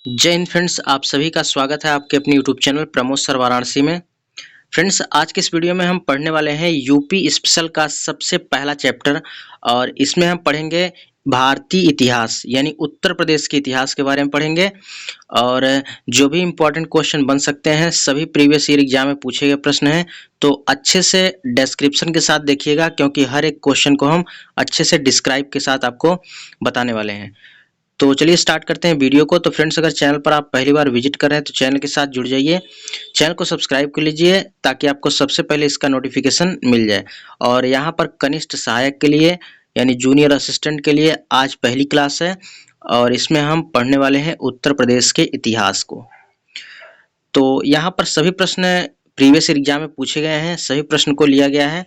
जय हिंद फ्रेंड्स, आप सभी का स्वागत है आपके अपने YouTube channel Pramod sir Varanasi में। फ्रेंड्स, आज के इस वीडियो में हम पढ़ने वाले हैं यूपी स्पेशल का सबसे पहला चैप्टर और इसमें हम पढ़ेंगे भारतीय इतिहास यानी उत्तर प्रदेश के इतिहास के बारे में पढ़ेंगे। और जो भी इम्पोर्टेंट क्वेश्चन बन सकते हैं सभी प्रीवियस ईयर एग्जाम में पूछे गए प्रश्न हैं, तो अच्छे से डिस्क्रिप्शन के साथ देखिएगा क्योंकि हर एक क्वेश्चन को हम अच्छे से डिस्क्राइब के साथ आपको बताने वाले हैं। तो चलिए स्टार्ट करते हैं वीडियो को। तो फ्रेंड्स, अगर चैनल पर आप पहली बार विजिट कर रहे हैं तो चैनल के साथ जुड़ जाइए, चैनल को सब्सक्राइब कर लीजिए ताकि आपको सबसे पहले इसका नोटिफिकेशन मिल जाए। और यहाँ पर कनिष्ठ सहायक के लिए यानी जूनियर असिस्टेंट के लिए आज पहली क्लास है और इसमें हम पढ़ने वाले हैं उत्तर प्रदेश के इतिहास को। तो यहाँ पर सभी प्रश्न प्रीवियस एग्जाम में पूछे गए हैं, सभी प्रश्न को लिया गया है।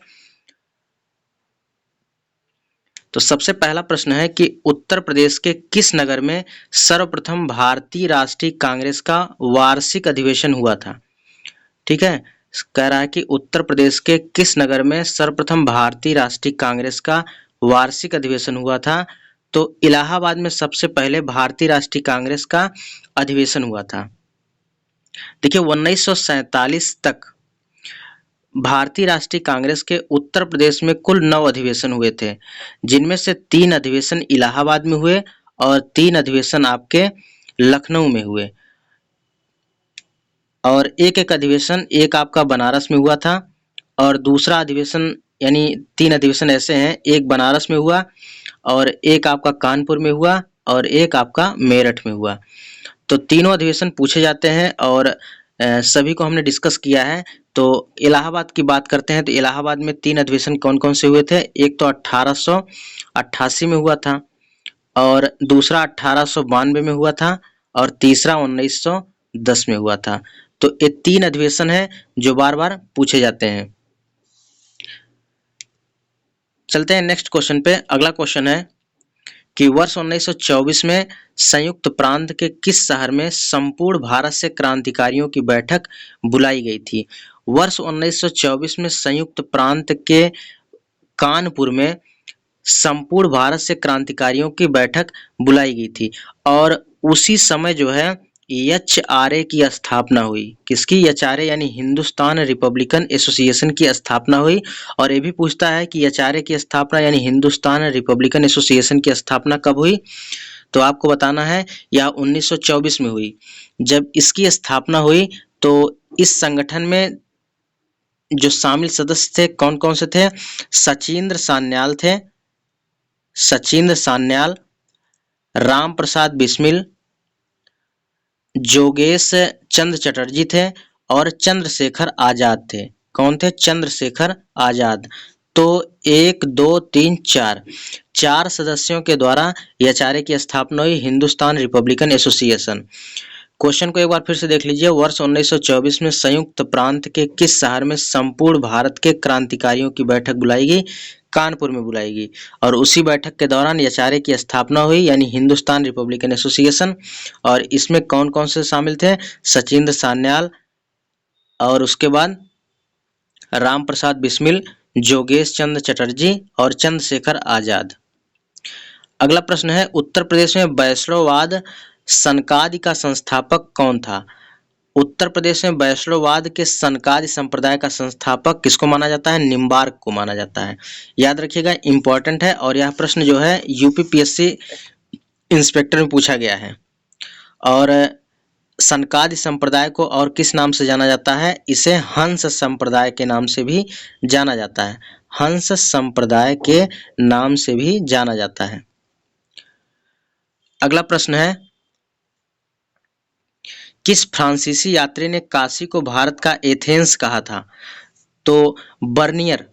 तो सबसे पहला प्रश्न है कि उत्तर प्रदेश के किस नगर में सर्वप्रथम भारतीय राष्ट्रीय कांग्रेस का वार्षिक अधिवेशन हुआ था। ठीक है, कह रहा है कि उत्तर प्रदेश के किस नगर में सर्वप्रथम भारतीय राष्ट्रीय कांग्रेस का वार्षिक अधिवेशन हुआ था। तो इलाहाबाद में सबसे पहले भारतीय राष्ट्रीय कांग्रेस का अधिवेशन हुआ था। देखिए 1947 तक भारतीय राष्ट्रीय कांग्रेस के उत्तर प्रदेश में कुल 9 अधिवेशन हुए थे, जिनमें से 3 अधिवेशन इलाहाबाद में हुए और 3 अधिवेशन आपके लखनऊ में हुए। और एक अधिवेशन, एक आपका बनारस में हुआ था और दूसरा अधिवेशन यानी 3 अधिवेशन ऐसे हैं, एक बनारस में हुआ और एक आपका कानपुर में हुआ और एक आपका मेरठ में हुआ। तो तीनों अधिवेशन पूछे जाते हैं और सभी को हमने डिस्कस किया है। तो इलाहाबाद की बात करते हैं तो इलाहाबाद में 3 अधिवेशन कौन कौन से हुए थे। एक तो 1888 में हुआ था और दूसरा 1892 में हुआ था और तीसरा 1910 में हुआ था। तो ये 3 अधिवेशन हैं जो बार बार पूछे जाते हैं। चलते हैं नेक्स्ट क्वेश्चन पे। अगला क्वेश्चन है कि वर्ष 1924 में संयुक्त प्रांत के किस शहर में संपूर्ण भारत से क्रांतिकारियों की बैठक बुलाई गई थी। वर्ष 1924 में संयुक्त प्रांत के कानपुर में संपूर्ण भारत से क्रांतिकारियों की बैठक बुलाई गई थी और उसी समय जो है एचआरए की स्थापना हुई। किसकी? एचआरए यानी हिंदुस्तान रिपब्लिकन एसोसिएशन की स्थापना हुई। और ये भी पूछता है कि एचआरए की स्थापना यानी हिंदुस्तान रिपब्लिकन एसोसिएशन की स्थापना कब हुई। तो आपको बताना है यह 1924 में हुई। जब इसकी स्थापना हुई तो इस संगठन में जो शामिल सदस्य थे कौन कौन से थे। सचिंद्र सान्याल थे, सचिंद्र सान्याल, राम प्रसाद बिस्मिल, जोगेश चंद्र चटर्जी थे और चंद्रशेखर आजाद थे। कौन थे? चंद्रशेखर आजाद। तो 1 2 3 4 सदस्यों के द्वारा एचआरए की स्थापना हुई, हिंदुस्तान रिपब्लिकन एसोसिएशन। क्वेश्चन को एक बार फिर से देख लीजिए। वर्ष 1924 में संयुक्त प्रांत के किस शहर में संपूर्ण भारत के क्रांतिकारियों की बैठक बुलाई गई? कानपुर में बुलाई गई और उसी बैठक के दौरान एचआरए की स्थापना हुई यानी हिंदुस्तान रिपब्लिकन एसोसिएशन। और इसमें कौन कौन से शामिल थे? सचिंद्र सान्याल और उसके बाद राम प्रसाद बिस्मिल, जोगेश चंद्र चटर्जी और चंद्रशेखर आजाद। अगला प्रश्न है उत्तर प्रदेश में वैष्णववाद सनकादि का संस्थापक कौन था। उत्तर प्रदेश में वैष्णववाद के सनकादि संप्रदाय का संस्थापक किसको माना जाता है? निम्बार्क को माना जाता है। याद रखिएगा, इंपॉर्टेंट है और यह प्रश्न जो है यूपीपीएससी इंस्पेक्टर में पूछा गया है। और सनकादि संप्रदाय को और किस नाम से जाना जाता है? इसे हंस संप्रदाय के नाम से भी जाना जाता है। हंस संप्रदाय के नाम से भी जाना जाता है। अगला प्रश्न है किस फ्रांसीसी यात्री ने काशी को भारत का एथेंस कहा था। तो बर्नियर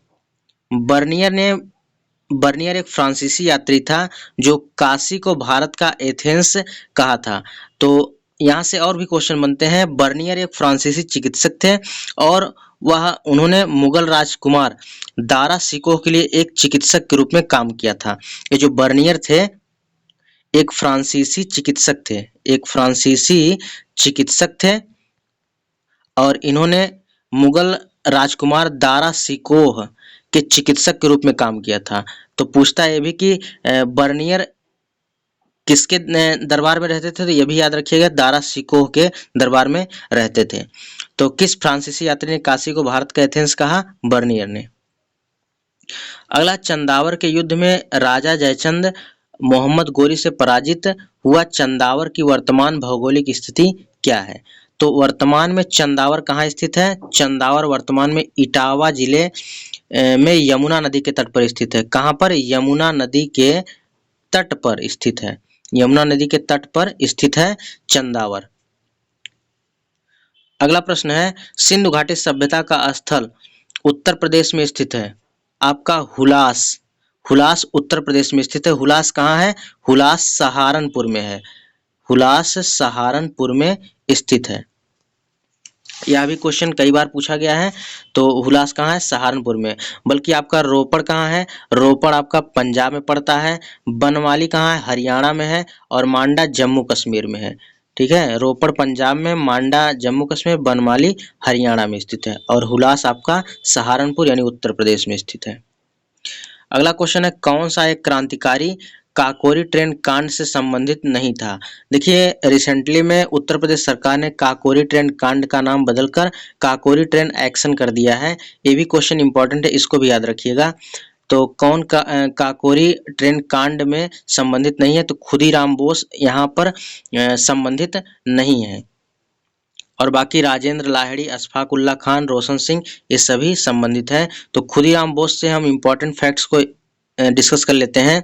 एक फ्रांसीसी यात्री था जो काशी को भारत का एथेंस कहा था। तो यहाँ से और भी क्वेश्चन बनते हैं। बर्नियर एक फ्रांसीसी चिकित्सक थे और उन्होंने मुगल राजकुमार दारा शिकोह के लिए एक चिकित्सक के रूप में काम किया था। ये जो बर्नियर थे एक फ्रांसीसी चिकित्सक थे और इन्होंने मुगल राजकुमार दारा शिकोह के चिकित्सक के रूप में काम किया था। तो पूछता है ये भी कि बर्नियर किसके दरबार में रहते थे, तो ये भी याद रखिएगा, दारा शिकोह के दरबार में रहते थे। तो किस फ्रांसीसी यात्री ने काशी को भारत का एथेंस कहा, बर्नियर ने। अगला, चंदावर के युद्ध में राजा जयचंद मोहम्मद गोरी से पराजित हुआ चंदावर की वर्तमान भौगोलिक स्थिति क्या है। तो वर्तमान में चंदावर कहाँ स्थित है, चंदावर वर्तमान में इटावा जिले में यमुना नदी के तट पर स्थित है। कहाँ पर, यमुना नदी के तट पर स्थित है, यमुना नदी के तट पर स्थित है चंदावर। अगला प्रश्न है, सिंधु घाटी सभ्यता का स्थल उत्तर प्रदेश में स्थित है, आपका हुलास। हुलास उत्तर प्रदेश में स्थित है। हुलास कहाँ है, हुलास सहारनपुर में है, हुलास सहारनपुर में स्थित है। यह भी क्वेश्चन कई बार पूछा गया है। तो हुलास कहाँ है, सहारनपुर में। बल्कि आपका रोपड़ कहाँ है, रोपड़ आपका पंजाब में पड़ता है। बनवाली कहाँ है, हरियाणा में है। और मांडा जम्मू कश्मीर में है। ठीक है, रोपड़ पंजाब में, मांडा जम्मू कश्मीर, बनवाली हरियाणा में स्थित है। और हुलास आपका सहारनपुर यानी उत्तर प्रदेश में स्थित है। अगला क्वेश्चन है, कौन सा एक क्रांतिकारी काकोरी ट्रेन कांड से संबंधित नहीं था। देखिए, रिसेंटली में उत्तर प्रदेश सरकार ने काकोरी ट्रेन कांड का नाम बदलकर काकोरी ट्रेन एक्शन कर दिया है। ये भी क्वेश्चन इंपॉर्टेंट है, इसको भी याद रखिएगा। तो कौन काकोरी ट्रेन कांड में संबंधित नहीं है, तो खुदीराम बोस यहाँ पर संबंधित नहीं है। और बाकी राजेंद्र लाहिड़ी, अशफाक उल्ला खान, रोशन सिंह, ये सभी संबंधित हैं। तो खुदीराम बोस से हम इम्पोर्टेंट फैक्ट्स को डिस्कस कर लेते हैं।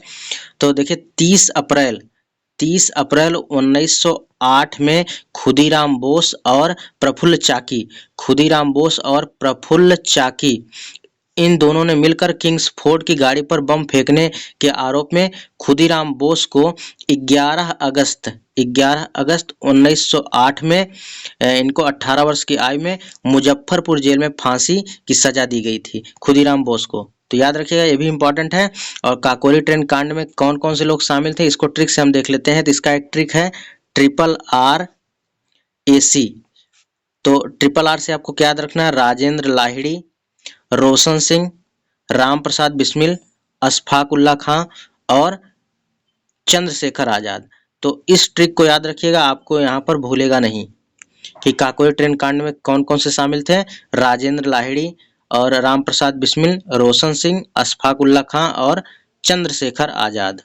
तो देखिए, 30 अप्रैल 1908 में खुदीराम बोस और प्रफुल्ल चाकी इन दोनों ने मिलकर किंग्सफोर्ड की गाड़ी पर बम फेंकने के आरोप में खुदीराम बोस को 11 अगस्त 1908 में इनको 18 वर्ष की आयु में मुजफ्फरपुर जेल में फांसी की सजा दी गई थी खुदीराम बोस को। तो याद रखिएगा, ये भी इंपॉर्टेंट है। और काकोरी ट्रेन कांड में कौन कौन से लोग शामिल थे, इसको ट्रिक से हम देख लेते हैं। तो इसका एक ट्रिक है RRAC। तो RRR से आपको क्या याद रखना है, राजेंद्र लाहिड़ी, रोशन सिंह, राम प्रसाद बिस्मिल, अशफाक उल्ला खां और चंद्रशेखर आजाद। तो इस ट्रिक को याद रखिएगा, आपको यहाँ पर भूलेगा नहीं कि काकोरी ट्रेन कांड में कौन कौन से शामिल थे, राजेंद्र लाहिड़ी और राम प्रसाद बिस्मिल, रोशन सिंह, अशफाक उल्ला खां और चंद्रशेखर आजाद।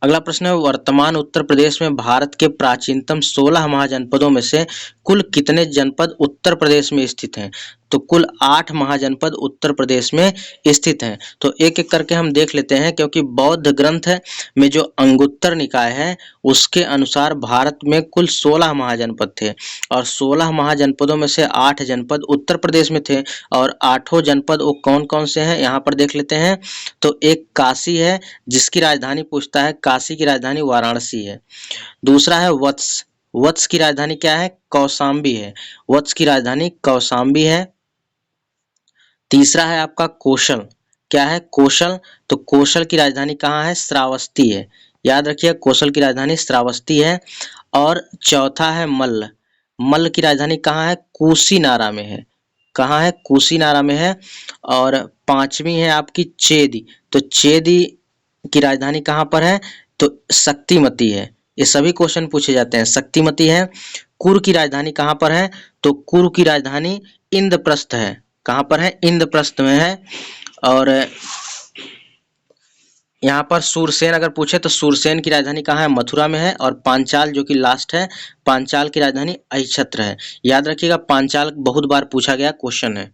अगला प्रश्न है, वर्तमान उत्तर प्रदेश में भारत के प्राचीनतम 16 महाजनपदों में से कुल कितने जनपद उत्तर प्रदेश में स्थित हैं। तो कुल 8 महाजनपद उत्तर प्रदेश में स्थित हैं। तो एक एक करके हम देख लेते हैं, क्योंकि बौद्ध ग्रंथ में जो अंगुत्तर निकाय है उसके अनुसार भारत में कुल 16 महाजनपद थे। और 16 महाजनपदों में से 8 जनपद उत्तर प्रदेश में थे। और 8 जनपद वो कौन कौन से हैं, यहाँ पर देख लेते हैं। तो एक काशी है, जिसकी राजधानी पूछता है, काशी की राजधानी वाराणसी है। दूसरा है वत्स, वत्स की राजधानी क्या है, कौशाम्बी है, वत्स की राजधानी कौशाम्बी है। तीसरा है आपका कौशल, क्या है, कौशल। तो कौशल की राजधानी कहाँ है, श्रावस्ती है, याद रखिए कौशल की राजधानी श्रावस्ती है। और चौथा है मल्ल, मल्ल की राजधानी कहाँ है, कुशीनारा में है, कहाँ है, कुशीनारा में है। और पांचवी है आपकी चेदी, तो चेदी की राजधानी कहाँ पर है, तो शक्तिमती है। ये सभी क्वेश्चन पूछे जाते हैं, शक्तिमती है। कुरु की राजधानी कहाँ पर है, तो कुरु की राजधानी इंद्रप्रस्थ है, कहाँ पर है, इंद्रप्रस्थ में है। और यहाँ पर सूरसेन अगर पूछे तो सूरसेन की राजधानी कहाँ है, मथुरा में है। और पांचाल जो कि लास्ट है, पांचाल की राजधानी अहिछत्र है। याद रखिएगा, पांचाल बहुत बार पूछा गया क्वेश्चन है।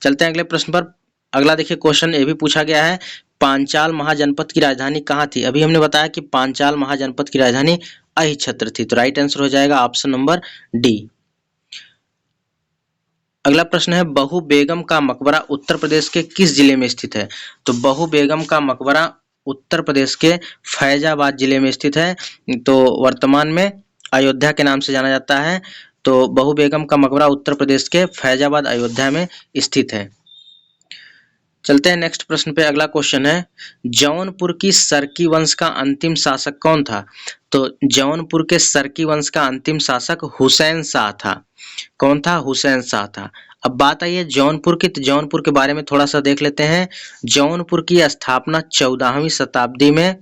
चलते हैं अगले प्रश्न पर। अगला देखिए क्वेश्चन ये भी पूछा गया है, पांचाल महाजनपद की राजधानी कहाँ थी। अभी हमने बताया कि पांचाल महाजनपद की राजधानी अहिछत्र थी। तो राइट आंसर हो जाएगा ऑप्शन नंबर डी। अगला प्रश्न है, बहू बेगम का मकबरा उत्तर प्रदेश के किस जिले में स्थित है। तो बहू बेगम का मकबरा उत्तर प्रदेश के फैजाबाद जिले में स्थित है। तो वर्तमान में अयोध्या के नाम से जाना जाता है। तो बहू बेगम का मकबरा उत्तर प्रदेश के फैजाबाद अयोध्या में स्थित है। चलते हैं नेक्स्ट प्रश्न पे। अगला क्वेश्चन है, जौनपुर की सरकी वंश का अंतिम शासक कौन था। तो जौनपुर के सरकी वंश का अंतिम शासक हुसैन शाह था। कौन था, हुसैन शाह था। अब बात आई है जौनपुर की, तो जौनपुर के बारे में थोड़ा सा देख लेते हैं। जौनपुर की स्थापना 14वीं शताब्दी में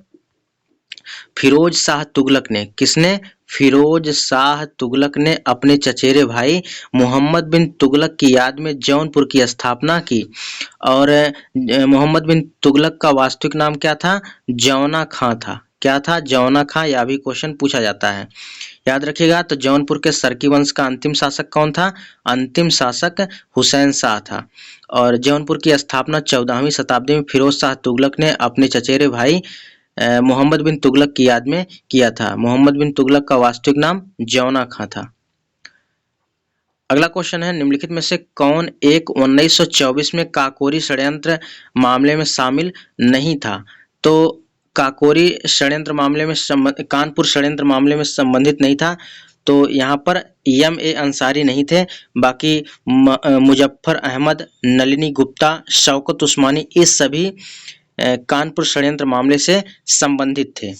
फिरोज शाह तुगलक ने, किसने? फिरोज शाह तुगलक ने अपने चचेरे भाई मोहम्मद बिन तुगलक की याद में जौनपुर की स्थापना की। और मोहम्मद बिन तुगलक का वास्तविक नाम क्या था? जौना खां था। क्या था? जौना खां। यह भी क्वेश्चन पूछा जाता है, याद रखिएगा। तो जौनपुर के सरकी वंश का अंतिम शासक कौन था? अंतिम शासक हुसैन शाह था। और जौनपुर की स्थापना 14वीं शताब्दी में फिरोज शाह तुगलक ने अपने चचेरे भाई मोहम्मद बिन तुगलक की याद में किया था। मोहम्मद बिन तुगलक का वास्तविक नाम जौना खां था। अगला क्वेश्चन है, निम्नलिखित में से कौन एक 1924 में काकोरी षड्यंत्र मामले में शामिल नहीं था? तो काकोरी षड्यंत्र मामले में कानपुर षड्यंत्र मामले में संबंधित नहीं था, तो यहाँ पर एम.ए. अंसारी नहीं थे। बाकी मुजफ्फर अहमद, नलिनी गुप्ता, शौकत उस्मानी, ये सभी कानपुर षड्यंत्र मामले से संबंधित थे।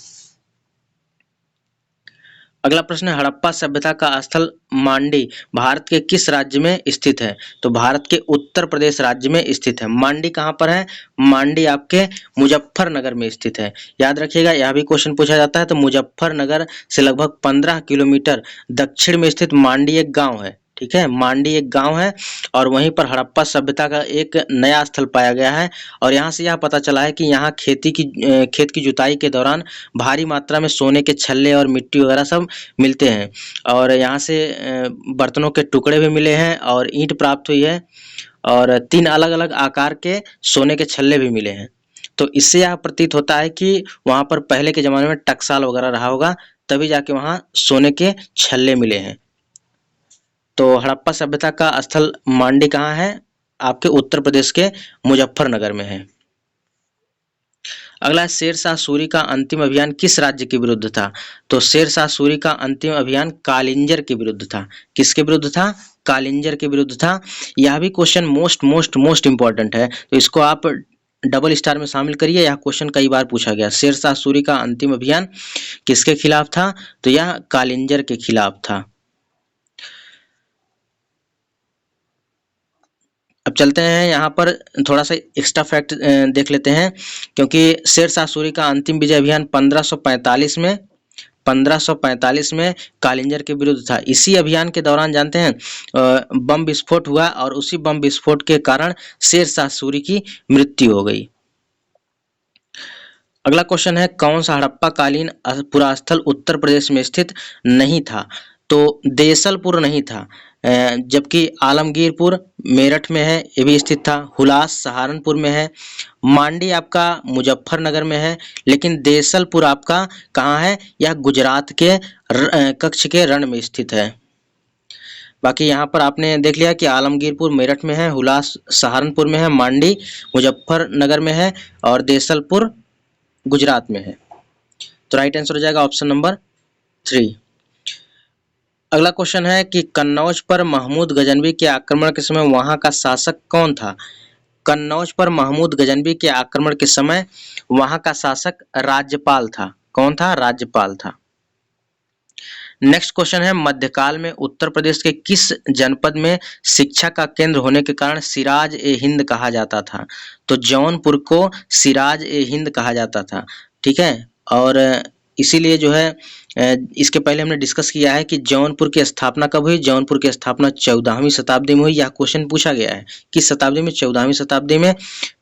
अगला प्रश्न है, हड़प्पा सभ्यता का स्थल मांडी भारत के किस राज्य में स्थित है? तो भारत के उत्तर प्रदेश राज्य में स्थित है। मांडी कहाँ पर है? मांडी आपके मुजफ्फरनगर में स्थित है। याद रखिएगा, यह भी क्वेश्चन पूछा जाता है। तो मुजफ्फरनगर से लगभग 15 किलोमीटर दक्षिण में स्थित मांडी एक गाँव है। ठीक है, मांडी एक गांव है और वहीं पर हड़प्पा सभ्यता का एक नया स्थल पाया गया है। और यहाँ से यह पता चला है कि यहाँ खेत की जुताई के दौरान भारी मात्रा में सोने के छल्ले और मिट्टी वगैरह सब मिलते हैं। और यहाँ से बर्तनों के टुकड़े भी मिले हैं और ईंट प्राप्त हुई है और 3 अलग-अलग आकार के सोने के छल्ले भी मिले हैं। तो इससे यह प्रतीत होता है कि वहाँ पर पहले के ज़माने में टकसाल वगैरह रहा होगा, तभी जाके वहाँ सोने के छल्ले मिले हैं। तो हड़प्पा सभ्यता का स्थल मांडी कहाँ है? आपके उत्तर प्रदेश के मुजफ्फरनगर में है। अगला, शेरशाह सूरी का अंतिम अभियान किस राज्य के विरुद्ध था? तो शेरशाह सूरी का अंतिम अभियान कालिंजर के विरुद्ध था। किसके विरुद्ध था? कालिंजर के विरुद्ध था। यह भी क्वेश्चन मोस्ट इंपॉर्टेंट है, तो इसको आप डबल स्टार में शामिल करिए। यह क्वेश्चन कई बार पूछा गया। शेरशाह सूरी का अंतिम अभियान किसके खिलाफ था? तो यह कालिंजर के खिलाफ था। अब चलते हैं यहाँ पर थोड़ा सा एक्स्ट्रा फैक्ट देख लेते हैं, क्योंकि शेरशाह सूरी का अंतिम विजय अभियान 1545 में कालिंजर के विरुद्ध था। इसी अभियान के दौरान जानते हैं बम विस्फोट हुआ और उसी बम विस्फोट के कारण शेरशाह सूरी की मृत्यु हो गई। अगला क्वेश्चन है, कौन सा हड़प्पा कालीन पुरास्थल उत्तर प्रदेश में स्थित नहीं था? तो देसलपुर नहीं था, जबकि आलमगीरपुर मेरठ में है, ये भी स्थित था। हुलास सहारनपुर में है। मांडी आपका मुजफ्फरनगर में है, लेकिन देसलपुर आपका कहाँ है? यह गुजरात के कच्छ के रण में स्थित है। बाकी यहाँ पर आपने देख लिया कि आलमगीरपुर मेरठ में है, हुलास सहारनपुर में है, मांडी मुजफ्फरनगर में है और देसलपुर गुजरात में है। तो राइट आंसर हो जाएगा ऑप्शन नंबर 3। अगला क्वेश्चन है कि कन्नौज पर महमूद गजनवी के आक्रमण के समय वहां का शासक कौन था? कन्नौज पर महमूद गजनवी के आक्रमण के समय वहां का शासक राज्यपाल था। कौन था? राज्यपाल था। नेक्स्ट क्वेश्चन है, मध्यकाल में उत्तर प्रदेश के किस जनपद में शिक्षा का केंद्र होने के कारण सिराज ए हिंद कहा जाता था? तो जौनपुर को सिराज ए हिंद कहा जाता था। ठीक है, और इसीलिए जो है इसके पहले हमने डिस्कस किया है कि जौनपुर की स्थापना कब हुई? जौनपुर की स्थापना 14वीं शताब्दी में हुई। यह क्वेश्चन पूछा गया है किस शताब्दी में? 14वीं शताब्दी में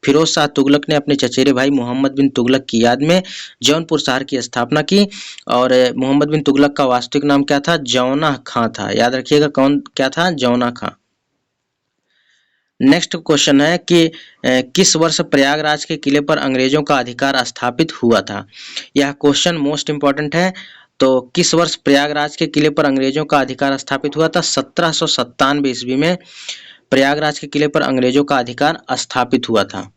फिरोज शाह तुगलक ने अपने चचेरे भाई मोहम्मद बिन तुगलक की याद में जौनपुर शहर की स्थापना की। और मोहम्मद बिन तुगलक का वास्तविक नाम क्या था? जौना खां था। याद रखिएगा, कौन क्या था? जौना खां। नेक्स्ट क्वेश्चन है कि किस वर्ष प्रयागराज के किले पर अंग्रेजों का अधिकार स्थापित हुआ था? यह क्वेश्चन मोस्ट इंपॉर्टेंट है। तो किस वर्ष प्रयागराज के किले पर अंग्रेजों का अधिकार स्थापित हुआ था? 1797 ईस्वी में प्रयागराज के किले पर अंग्रेजों का अधिकार स्थापित हुआ था।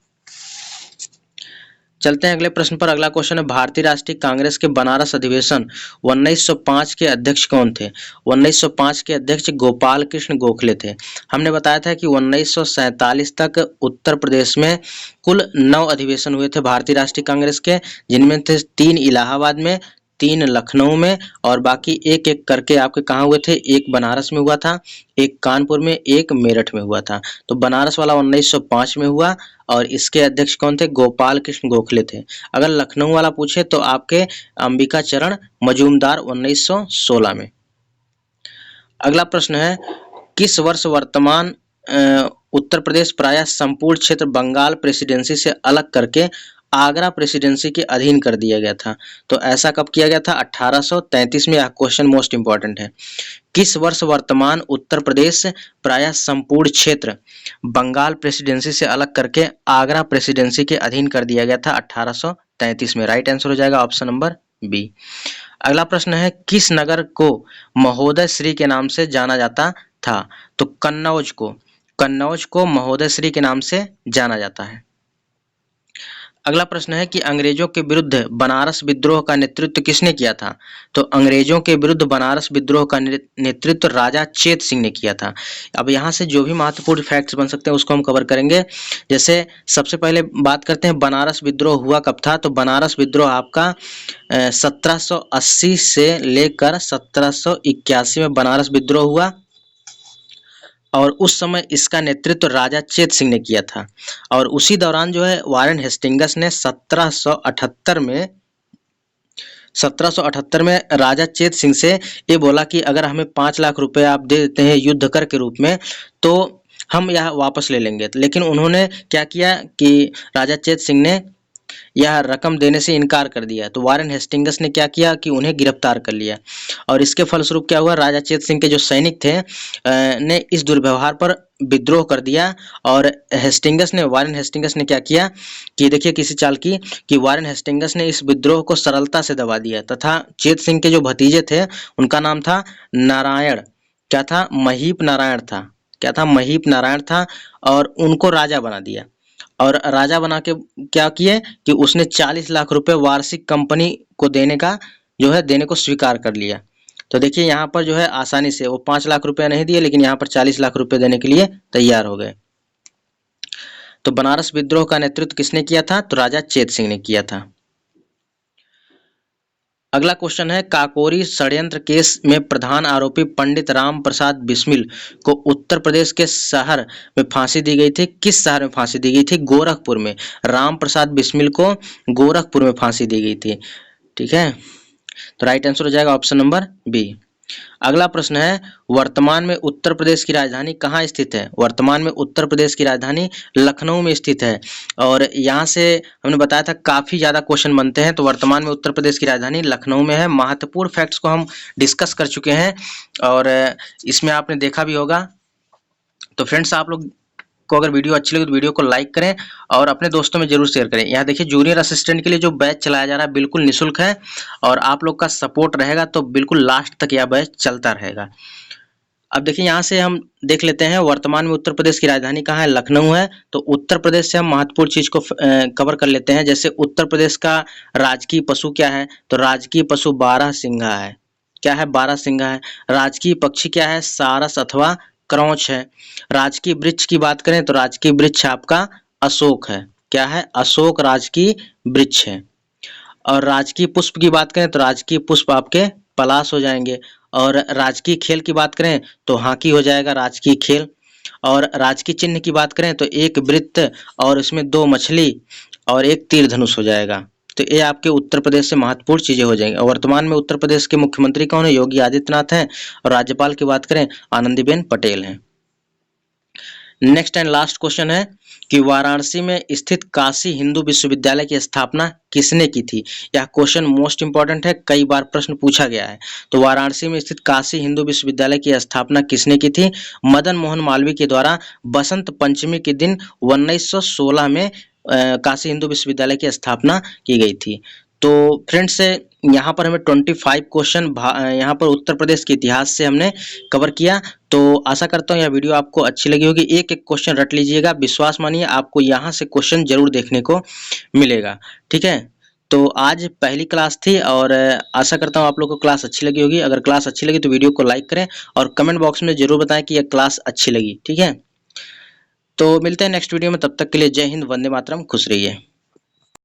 चलते हैं अगले प्रश्न पर। अगला क्वेश्चन है, भारतीय राष्ट्रीय कांग्रेस के बनारस अधिवेशन 1905 के अध्यक्ष कौन थे? 1905 के अध्यक्ष गोपाल कृष्ण गोखले थे। हमने बताया था कि 1947 तक उत्तर प्रदेश में कुल 9 अधिवेशन हुए थे भारतीय राष्ट्रीय कांग्रेस के, जिनमें थे 3 इलाहाबाद में, 3 लखनऊ में और बाकी एक एक करके आपके कहाँ हुए थे, एक बनारस में हुआ था, एक कानपुर में, एक मेरठ में हुआ था। तो बनारस वाला 1905 में हुआ और इसके अध्यक्ष कौन थे, गोपाल कृष्ण गोखले थे। अगर लखनऊ वाला पूछे तो आपके अंबिका चरण मजूमदार 1916 में। अगला प्रश्न है, किस वर्ष वर्तमान उत्तर प्रदेश प्रायः संपूर्ण क्षेत्र बंगाल प्रेसिडेंसी से अलग करके आगरा प्रेसिडेंसी के अधीन कर दिया गया था? तो ऐसा कब किया गया था? 1833 में। यह क्वेश्चन मोस्ट इंपॉर्टेंट है। किस वर्ष वर्तमान उत्तर प्रदेश प्रायः संपूर्ण क्षेत्र बंगाल प्रेसिडेंसी से अलग करके आगरा प्रेसिडेंसी के अधीन कर दिया गया था? 1833 में। राइट आंसर हो जाएगा ऑप्शन नंबर बी। अगला प्रश्न है, किस नगर को महोदय श्री के नाम से जाना जाता था? तो कन्नौज को महोदय श्री के नाम से जाना जाता है। अगला प्रश्न है कि अंग्रेजों के विरुद्ध बनारस विद्रोह का नेतृत्व किसने किया था? तो अंग्रेजों के विरुद्ध बनारस विद्रोह का नेतृत्व राजा चेत सिंह ने किया था। अब यहाँ से जो भी महत्वपूर्ण फैक्ट्स बन सकते हैं उसको हम कवर करेंगे। जैसे सबसे पहले बात करते हैं बनारस विद्रोह हुआ कब था? तो बनारस विद्रोह आपका 1780 से लेकर 1781 में बनारस विद्रोह हुआ और उस समय इसका नेतृत्व राजा चेत सिंह ने किया था। और उसी दौरान जो है वारेन हेस्टिंगस ने 1778 में राजा चेत सिंह से ये बोला कि अगर हमें 5 लाख रुपए आप दे देते हैं युद्ध कर के रूप में तो हम यह वापस ले लेंगे। लेकिन उन्होंने क्या किया कि राजा चेत सिंह ने यह रकम देने से इनकार कर दिया। तो वारेन हेस्टिंगस ने क्या किया कि उन्हें गिरफ्तार कर लिया और इसके फलस्वरूप क्या हुआ, राजा चेत सिंह के जो सैनिक थे ने इस दुर्व्यवहार पर विद्रोह कर दिया। और वारेन हेस्टिंगस ने क्या किया कि देखिए किसी चाल की कि वारेन हेस्टिंगस ने इस विद्रोह को सरलता से दबा दिया तथा चेत सिंह के जो भतीजे थे उनका नाम था नारायण, क्या था, महीप नारायण था, क्या था, महीप नारायण था और उनको राजा बना दिया। और राजा बना के क्या किए कि उसने 40 लाख रुपए वार्षिक कंपनी को देने को स्वीकार कर लिया। तो देखिए यहाँ पर जो है आसानी से वो 5 लाख रुपए नहीं दिए लेकिन यहाँ पर 40 लाख रुपए देने के लिए तैयार हो गए। तो बनारस विद्रोह का नेतृत्व किसने किया था? तो राजा चेत सिंह ने किया था। अगला क्वेश्चन है, काकोरी षड्यंत्र केस में प्रधान आरोपी पंडित राम प्रसाद बिस्मिल को उत्तर प्रदेश के शहर में फांसी दी गई थी। किस शहर में फांसी दी गई थी? गोरखपुर में। राम प्रसाद बिस्मिल को गोरखपुर में फांसी दी गई थी। ठीक है, तो राइट आंसर हो जाएगा ऑप्शन नंबर बी। अगला प्रश्न है, वर्तमान में उत्तर प्रदेश की राजधानी कहाँ स्थित है? वर्तमान में उत्तर प्रदेश की राजधानी लखनऊ में स्थित है। और यहाँ से हमने बताया था काफी ज्यादा क्वेश्चन बनते हैं। तो वर्तमान में उत्तर प्रदेश की राजधानी लखनऊ में है। महत्वपूर्ण फैक्ट्स को हम डिस्कस कर चुके हैं और इसमें आपने देखा भी होगा। तो फ्रेंड्स, आप लोग को अगर वीडियो अच्छी लगे तो वीडियो को लाइक करें और अपने दोस्तों में जरूर शेयर करें। यहाँ देखिए जूनियर असिस्टेंट के लिए जो बैच चलाया जा रहा है बिल्कुल निःशुल्क है और आप लोग का सपोर्ट रहेगा तो बिल्कुल लास्ट तक यह बैच चलता रहेगा। अब देखिए यहाँ से हम देख लेते हैं वर्तमान में उत्तर प्रदेश की राजधानी कहाँ है? लखनऊ है। तो उत्तर प्रदेश से हम महत्वपूर्ण चीज को कवर कर लेते हैं। जैसे उत्तर प्रदेश का राजकीय पशु क्या है? तो राजकीय पशु बारहसिंघा है। क्या है? बारहसिंघा है। राजकीय पक्षी क्या है? सारस अथवा क्रौच है। राजकीय वृक्ष की बात करें तो राजकीय वृक्ष आपका अशोक है। क्या है? अशोक राजकीय वृक्ष है। और राजकीय पुष्प की बात करें तो राजकीय पुष्प आपके पलाश हो जाएंगे। और राजकीय खेल की बात करें तो हॉकी हो जाएगा राजकीय खेल। और राजकीय चिन्ह की बात करें तो एक वृत्त और इसमें 2 मछली और एक तीर धनुष हो जाएगा। तो ये आपके उत्तर प्रदेश से महत्वपूर्ण चीजें हो जाएंगी। वर्तमान में उत्तर प्रदेश के मुख्यमंत्री कौन है? योगी आदित्यनाथ हैं। और राज्यपाल की बात करें आनंदीबेन पटेल हैं। नेक्स्ट एंड लास्ट क्वेश्चन है कि वाराणसी में स्थित काशी हिंदू विश्वविद्यालय की स्थापना किसने की थी? यह क्वेश्चन मोस्ट इंपॉर्टेंट है, कई बार प्रश्न पूछा गया है। तो वाराणसी में स्थित काशी हिंदू विश्वविद्यालय की स्थापना किसने की थी? मदन मोहन मालवीय के द्वारा बसंत पंचमी के दिन 1916 में काशी हिंदू विश्वविद्यालय की स्थापना की गई थी। तो फ्रेंड्स, यहाँ पर हमें 25 क्वेश्चन यहाँ पर उत्तर प्रदेश के इतिहास से हमने कवर किया। तो आशा करता हूँ यह वीडियो आपको अच्छी लगी होगी। एक एक क्वेश्चन रट लीजिएगा, विश्वास मानिए आपको यहाँ से क्वेश्चन जरूर देखने को मिलेगा। ठीक है, तो आज पहली क्लास थी और आशा करता हूँ आप लोगों को क्लास अच्छी लगी होगी। अगर क्लास अच्छी लगी तो वीडियो को लाइक करें और कमेंट बॉक्स में जरूर बताएं कि यह क्लास अच्छी लगी। ठीक है, तो मिलते हैं नेक्स्ट वीडियो में, तब तक के लिए जय हिंद, वंदे मातरम, खुश रहिए।